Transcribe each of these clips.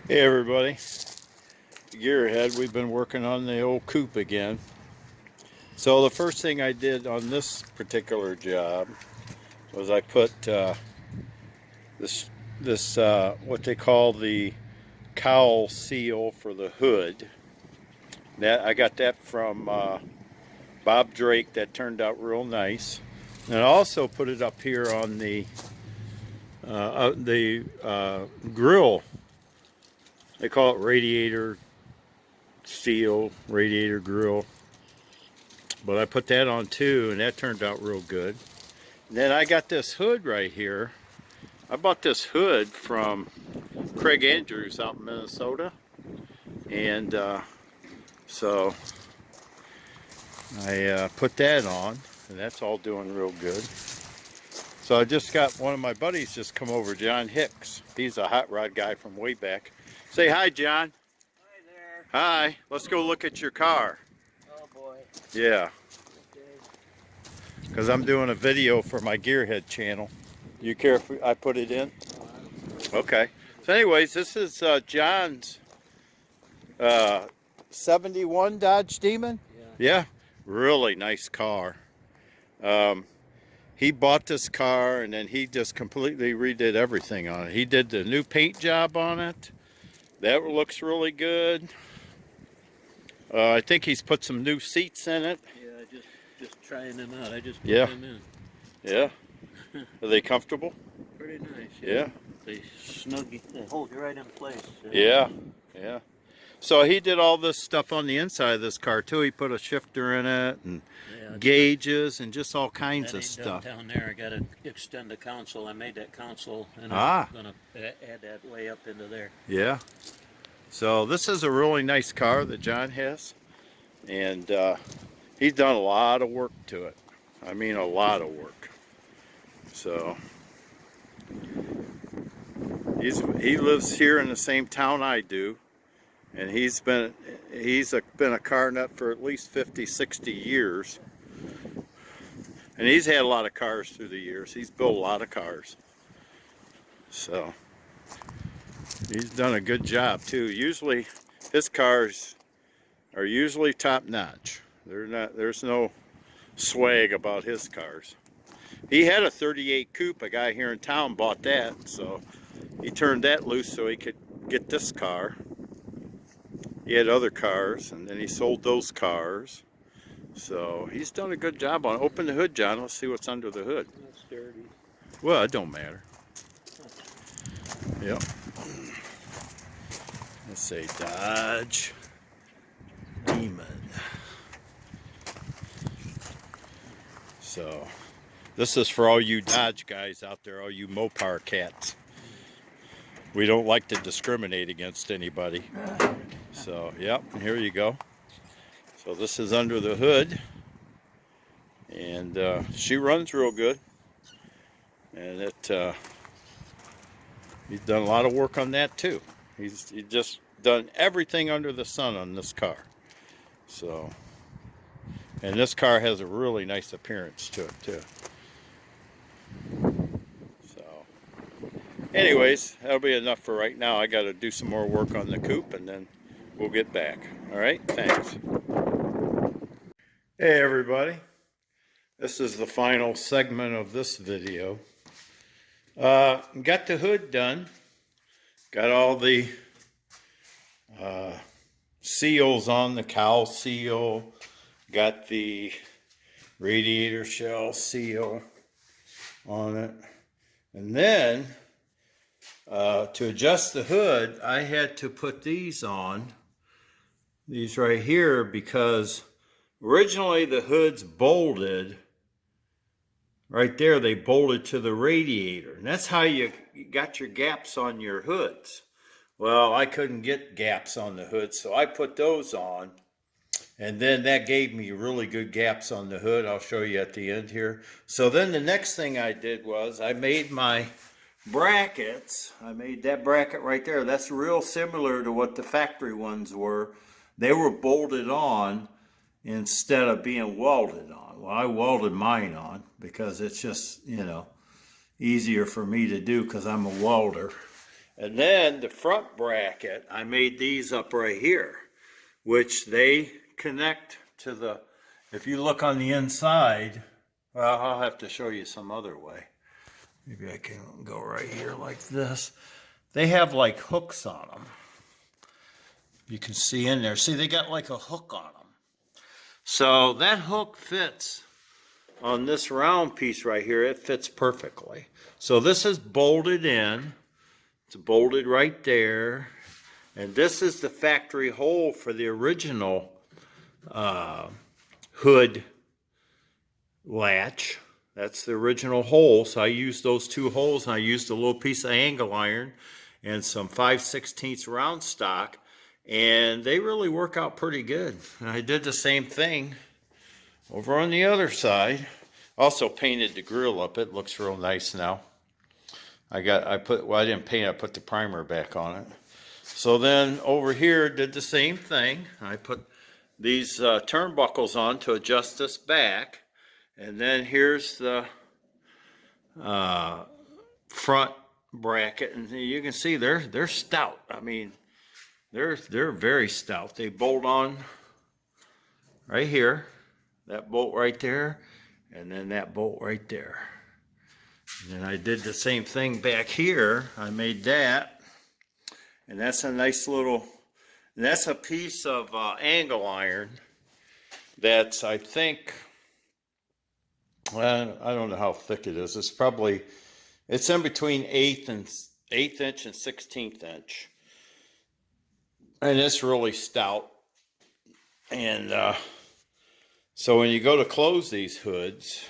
Hey everybody, Gearhead. We've been working on the old Coupe again. So the first thing I did on this particular job was I put this what they call the cowl seal for the hood. That I got that from Bob Drake. That turned out real nice. And I also put it up here on the grill. They call it radiator seal, radiator grill. But I put that on too, and that turned out real good. And then I got this hood right here. I bought this hood from Craig Andrews out in Minnesota. And so I put that on, and that's all doing real good. So I just got one of my buddies just come over, John Hicks. He's a hot rod guy from way back. Say hi, John. Hi there. Hi. Let's go look at your car. Oh boy. Yeah. Okay. Because I'm doing a video for my Gearhead channel. You care if I put it in? Okay. So anyways, this is John's 71 Dodge Demon. Yeah. Really nice car. He bought this car and then he just completely redid everything on it. He did the new paint job on it. That looks really good. I think he's put some new seats in it. Yeah, just trying them out. I just put them in. Yeah. Are they comfortable? Pretty nice. Yeah. They snug. They hold you right in place. Yeah. Yeah. So he did all this stuff on the inside of this car too. He put a shifter in it and gauges and just all kinds of stuff. Down there, I got to extend the console. I made that console, and I'm going to add that way up into there. Yeah. So this is a really nice car that John has, and he's done a lot of work to it. I mean, a lot of work. So he lives here in the same town I do, and he's been a car nut for at least 50, 60 years. And he's had a lot of cars through the years. He's built a lot of cars. So he's done a good job too. Usually his cars are usually top notch. There's no swag about his cars. He had a 38 Coupe. A guy here in town bought that, so he turned that loose so he could get this car. He had other cars, and then he sold those cars. So he's done a good job on it. Open the hood, John. Let's see what's under the hood. It's dirty. Well, it don't matter. Yep. Let's say Dodge Demon. So this is for all you Dodge guys out there, all you Mopar cats. We don't like to discriminate against anybody. So, yep, and here you go. So this is under the hood, and she runs real good, and he's done a lot of work on that too. He's just done everything under the sun on this car. So, and this car has a really nice appearance to it too. So, anyways, that'll be enough for right now. I got to do some more work on the Coupe, and then we'll get back. All right, thanks. Hey everybody, this is the final segment of this video. Got the hood done, got all the seals on, the cowl seal, got the radiator shell seal on it, and then to adjust the hood I had to put these on, these right here, because originally the hood's bolted right there. They bolted to the radiator, and that's how you got your gaps on your hoods. Well, I couldn't get gaps on the hood, so I put those on, and then that gave me really good gaps on the hood. I'll show you at the end here. So then the next thing I did was I made my brackets. I made that bracket right there. That's real similar to what the factory ones were. They were bolted on instead of being welded on. Well, I welded mine on because it's just, you know, easier for me to do because I'm a welder. And then the front bracket, I made these up right here, which they connect to the, if you look on the inside, well, I'll have to show you some other way. Maybe I can go right here like this. They have like hooks on them. You can see in there. See, they got like a hook on them. So that hook fits on this round piece right here. It fits perfectly. So this is bolted in. It's bolted right there. And this is the factory hole for the original hood latch. That's the original hole. So I used those two holes, and I used a little piece of angle iron and some 5/16 round stock, and they really work out pretty good. And I did the same thing over on the other side. Also painted the grill up. It looks real nice now. I didn't paint it, I put the primer back on it. So then over here, did the same thing. I put these turnbuckles on to adjust this back. And then here's the front bracket. And you can see they're stout. I mean, they're very stout. They bolt on right here. That bolt right there. And then that bolt right there. And then I did the same thing back here. I made that. And that's a nice little, that's a piece of angle iron that's, I think, I don't know how thick it is. It's in between 1/8 inch and 1/16 inch. And it's really stout. And so when you go to close these hoods,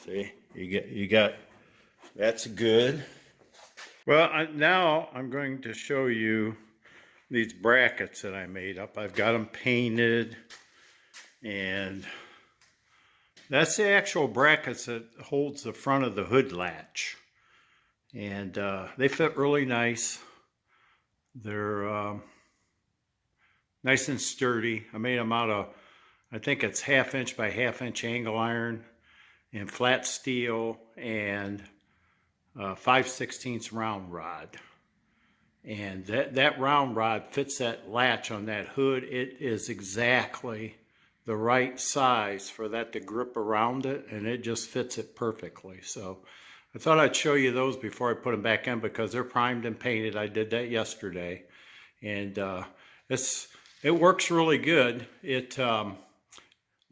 see, you got, that's good. Well, now I'm going to show you these brackets that I made up. I've got them painted, and that's the actual brackets that holds the front of the hood latch. And they fit really nice. They're nice and sturdy. I made them out of, I think it's 1/2 inch by 1/2 inch angle iron and flat steel and 5/16 round rod. And that round rod fits that latch on that hood. It is exactly the right size for that to grip around it, and it just fits it perfectly. So I thought I'd show you those before I put them back in, because they're primed and painted. I did that yesterday, and it works really good.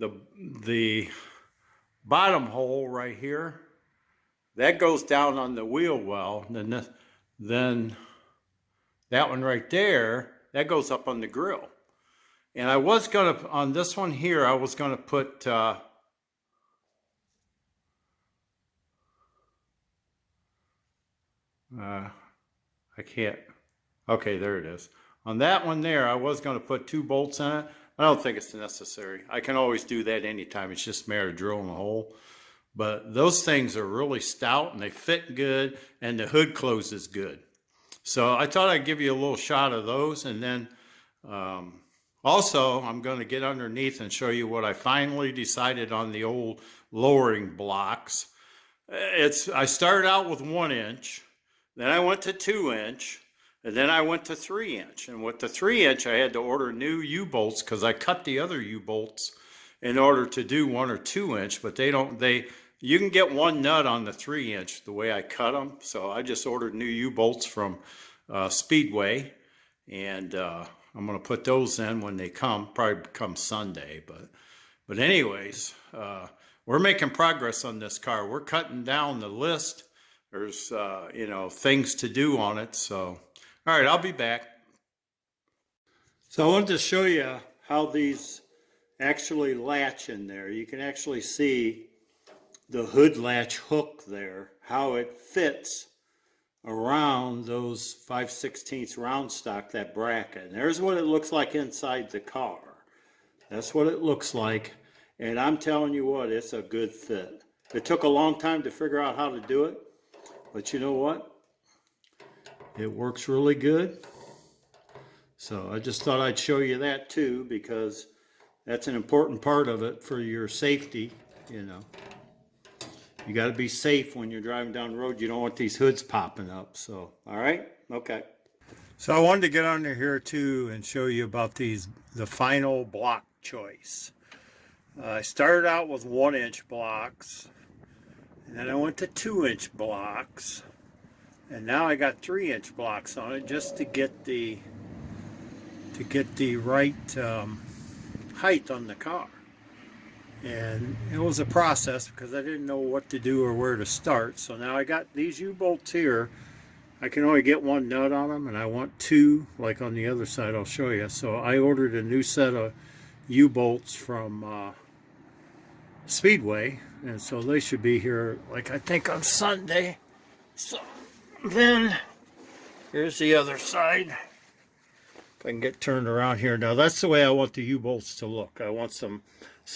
The bottom hole right here, that goes down on the wheel well, and then that one right there, that goes up on the grill. And I was gonna, on this one here, I was gonna put I can't, okay, there it is. On that one there, I was gonna put 2 bolts in it. I don't think it's necessary. I can always do that anytime. It's just a matter of drilling a hole. But those things are really stout, and they fit good, and the hood closes good. So I thought I'd give you a little shot of those. And then also, I'm going to get underneath and show you what I finally decided on the old lowering blocks. I started out with 1 inch, then I went to 2 inch, and then I went to 3 inch. And with the 3 inch, I had to order new U-bolts, because I cut the other U-bolts in order to do 1 or 2 inch, but you can get 1 nut on the 3 inch the way I cut them. So I just ordered new U-bolts from Speedway, and I'm going to put those in when they come, probably come Sunday. But anyways, we're making progress on this car. We're cutting down the list. There's things to do on it. So all right, I'll be back. So I wanted to show you how these actually latch in there. You can actually see the hood latch hook there, how it fits around those 5/16 round stock, that bracket. And there's what it looks like inside the car. That's what it looks like. And I'm telling you what, it's a good fit. It took a long time to figure out how to do it, but you know what? It works really good. So I just thought I'd show you that too, because that's an important part of it for your safety, you know. You got to be safe when you're driving down the road. You don't want these hoods popping up. So, all right, okay. So I wanted to get under here too and show you about the final block choice. I started out with 1-inch blocks, and then I went to 2-inch blocks, and now I got 3-inch blocks on it just to get the right height on the car. And it was a process because I didn't know what to do or where to start. So now I got these U-bolts here. I can only get 1 nut on them, and I want 2 like on the other side. I'll show you. So I ordered a new set of U-bolts from Speedway, and so they should be here like I think on Sunday. So then here's the other side. If I can get turned around here. Now that's the way I want the U-bolts to look. I want some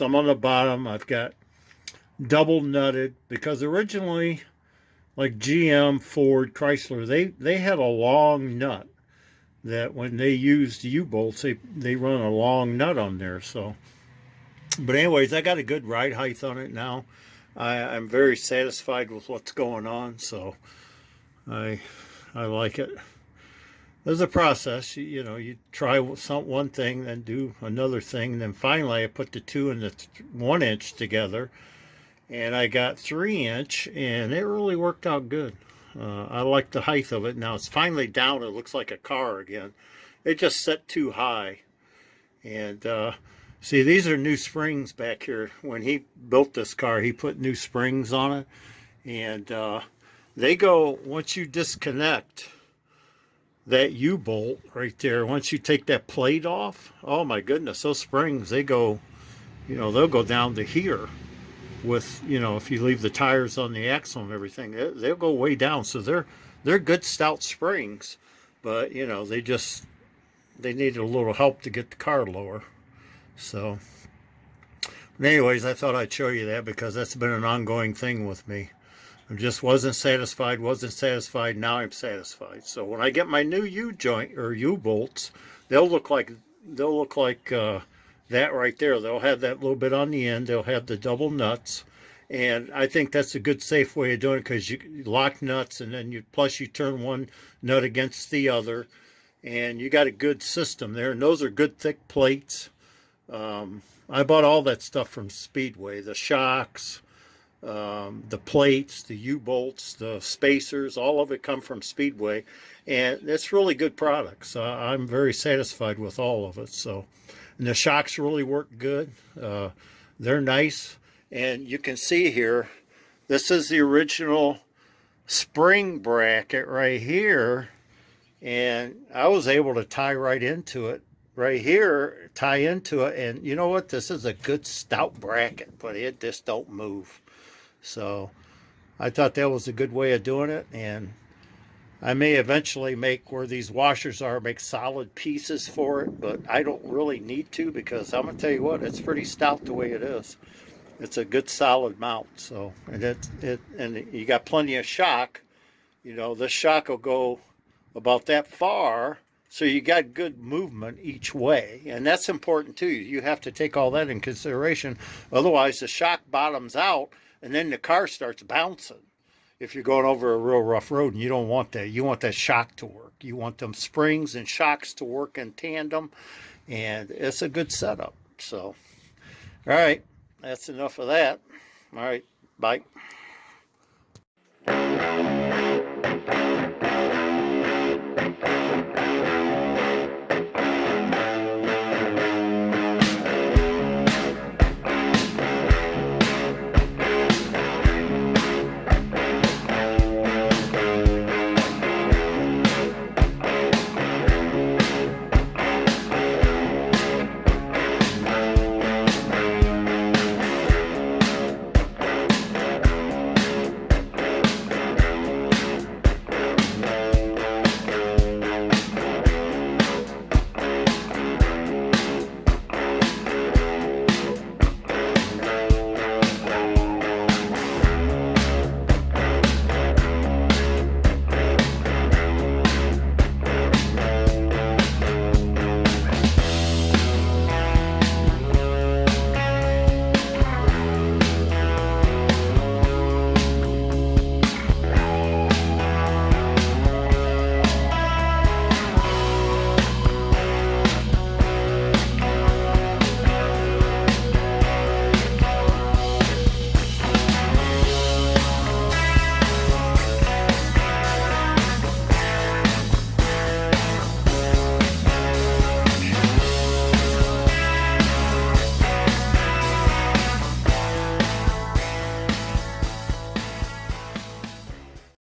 on the bottom. I've got double nutted, because originally, like GM, Ford, Chrysler, they had a long nut that when they used U-bolts, they run a long nut on there. So, but anyways, I got a good ride height on it now. I'm very satisfied with what's going on, so I like it. There's a process, you know, you try one thing, then do another thing, and then finally I put the 2 and the 1-inch together, and I got 3-inch, and it really worked out good. I like the height of it. Now it's finally down. It looks like a car again. It just set too high. And see, these are new springs back here. When he built this car, he put new springs on it, and they go, once you disconnect that U-bolt right there, once you take that plate off, oh my goodness, those springs, they go, you know, they'll go down to here with, you know, if you leave the tires on the axle and everything, they'll go way down. So they're good stout springs, but you know, they needed a little help to get the car lower. So but anyways, I thought I'd show you that because that's been an ongoing thing with me. I just wasn't satisfied. Now I'm satisfied. So when I get my new U-joint or U-bolts, they'll look like that right there. They'll have that little bit on the end. They'll have the double nuts, and I think that's a good, safe way of doing it, because you lock nuts, and then plus you turn one nut against the other, and you got a good system there. And those are good thick plates. I bought all that stuff from Speedway. The shocks, the plates, the U-bolts, the spacers, all of it come from Speedway, and it's really good products. I'm very satisfied with all of it. So, and the shocks really work good. They're nice, and you can see here, this is the original spring bracket right here, and I was able to tie right into it. Right here, tie into it, and you know what? This is a good stout bracket, but it just don't move. So I thought that was a good way of doing it, and I may eventually make where these washers are, make solid pieces for it, but I don't really need to, because I'm gonna tell you what, it's pretty stout the way it is. It's a good solid mount. So, and and you got plenty of shock. You know, this shock will go about that far, so you got good movement each way, and that's important too. You have to take all that in consideration. Otherwise, the shock bottoms out, and then the car starts bouncing if you're going over a real rough road, and you don't want that. You want that shock to work. You want them springs and shocks to work in tandem, and it's a good setup. So, all right, that's enough of that. All right, bye.